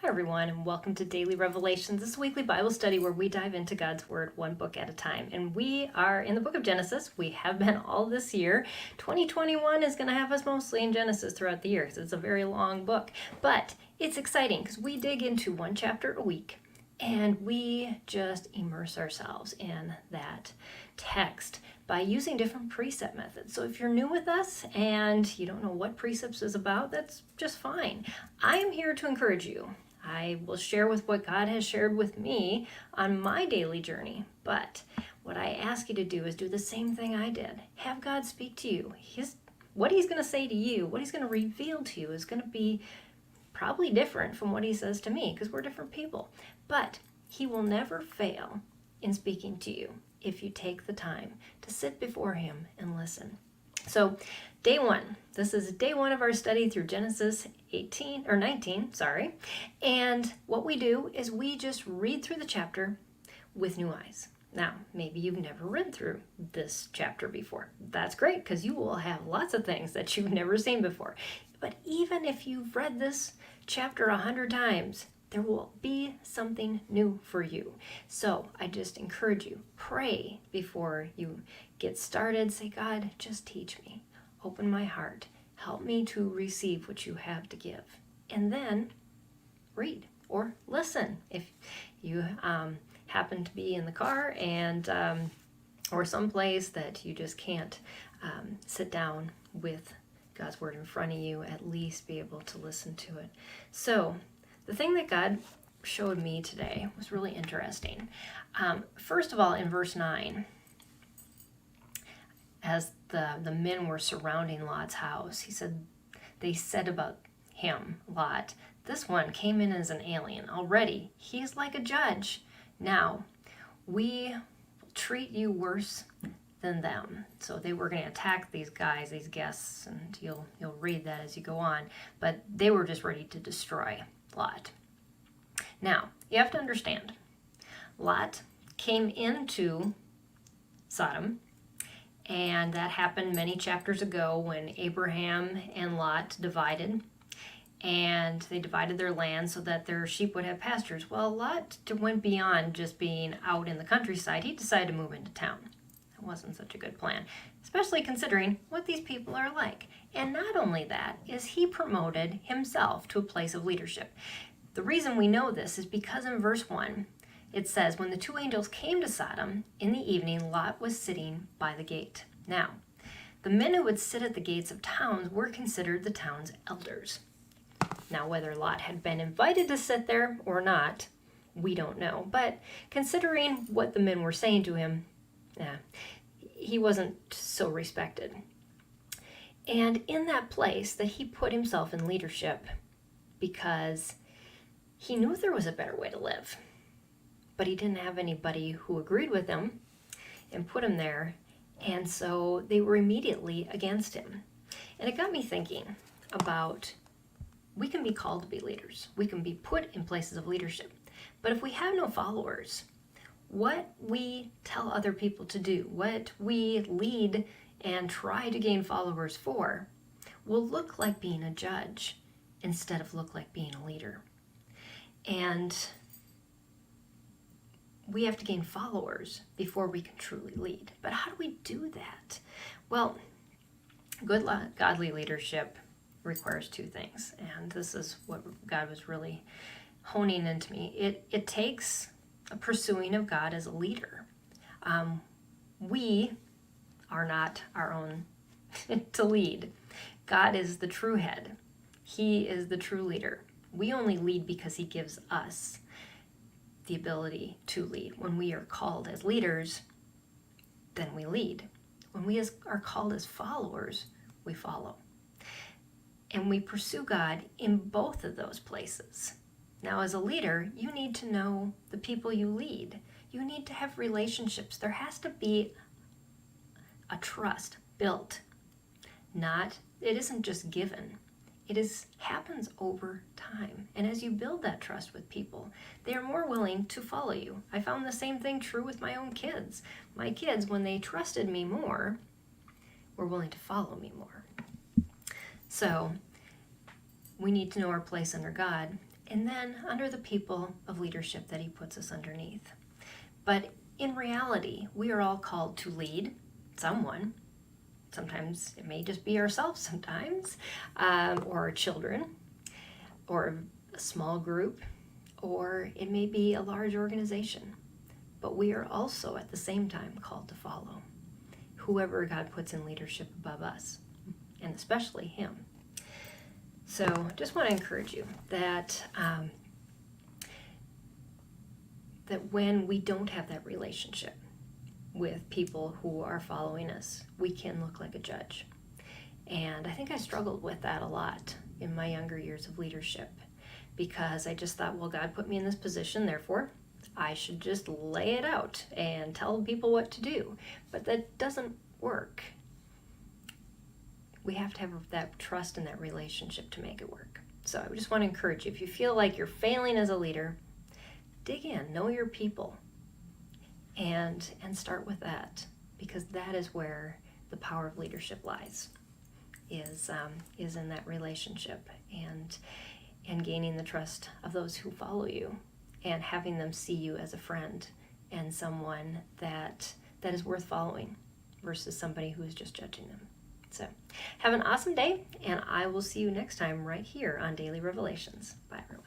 Hi, everyone, and welcome to Daily Revelations, this weekly Bible study where we dive into God's Word one book at a time. And we are in the book of Genesis. We have been all this year. 2021 is going to have us mostly in Genesis throughout the year because it's a very long book. But it's exciting because we dig into one chapter a week and we just immerse ourselves in that text by using different precept methods. So if you're new with us and you don't know what precepts is about, that's just fine. I am here to encourage you. I will share with what God has shared with me on my daily journey. But what I ask you to do is do the same thing I did. Have God speak to you. What he's going to say to you, what he's going to reveal to you is going to be probably different from what he says to me because we're different people. But he will never fail in speaking to you if you take the time to sit before him and listen. So day one, this is day one of our study through Genesis 19. And what we do is we just read through the chapter with new eyes. Now, maybe you've never read through this chapter before. That's great because you will have lots of things that you've never seen before. But even if you've read this chapter 100 times, there will be something new for you. So I just encourage you, pray before you get started. Say, God, just teach me. Open my heart. Help me to receive what you have to give. And then read or listen. If you happen to be in the car and or someplace that you just can't sit down with God's word in front of you, at least be able to listen to it. So the thing that God showed me today was really interesting. First of all, in verse 9, as the men were surrounding Lot's house, they said about him, Lot, this one came in as an alien. Already, he is like a judge. Now, we will treat you worse than them. So they were going to attack these guys, these guests, and you'll read that as you go on. But they were just ready to destroy Lot. Now, you have to understand, Lot came into Sodom, and that happened many chapters ago when Abraham and Lot divided, and they divided their land so that their sheep would have pastures. Well, Lot went beyond just being out in the countryside. He decided to move into town. That wasn't such a good plan, especially considering what these people are like. And not only that, is he promoted himself to a place of leadership. The reason we know this is because in verse 1, it says, when the two angels came to Sodom in the evening, Lot was sitting by the gate. Now, the men who would sit at the gates of towns were considered the town's elders. Now, whether Lot had been invited to sit there or not, we don't know. But considering what the men were saying to him, he wasn't so respected. And in that place that he put himself in leadership because he knew there was a better way to live. But he didn't have anybody who agreed with him and put him there. And so they were immediately against him. And it got me thinking about, we can be called to be leaders. We can be put in places of leadership. But if we have no followers, what we tell other people to do, what we lead and try to gain followers for, will look like being a judge instead of look like being a leader. And we have to gain followers before we can truly lead. But how do we do that? Well, good godly leadership requires two things. And this is what God was really honing into me. It takes a pursuing of God as a leader. We are not our own to lead. God is the true head. He is the true leader. We only lead because he gives us the ability to lead. When we are called as leaders, then we lead. When we are called as followers, we follow. And we pursue God in both of those places. Now, as a leader, you need to know the people you lead. You need to have relationships. There has to be a trust built. It isn't just given. It happens over time. And as you build that trust with people, they are more willing to follow you. I found the same thing true with my own kids. My kids, when they trusted me more, were willing to follow me more. So we need to know our place under God. and then under the people of leadership that he puts us underneath. But in reality, we are all called to lead someone. Sometimes it may just be ourselves sometimes, or our children, or a small group, or it may be a large organization. But we are also at the same time called to follow whoever God puts in leadership above us, and especially him. So just want to encourage you that that when we don't have that relationship with people who are following us, we can look like a judge. And I think I struggled with that a lot in my younger years of leadership, because I just thought, well, God put me in this position, therefore I should just lay it out and tell people what to do. But that doesn't work. We have to have that trust and that relationship to make it work. So I just want to encourage you, if you feel like you're failing as a leader, dig in, know your people, and start with that, because that is where the power of leadership lies, is in that relationship and gaining the trust of those who follow you, and having them see you as a friend and someone that is worth following versus somebody who is just judging them. So have an awesome day, and I will see you next time right here on Daily Revelations. Bye, everyone.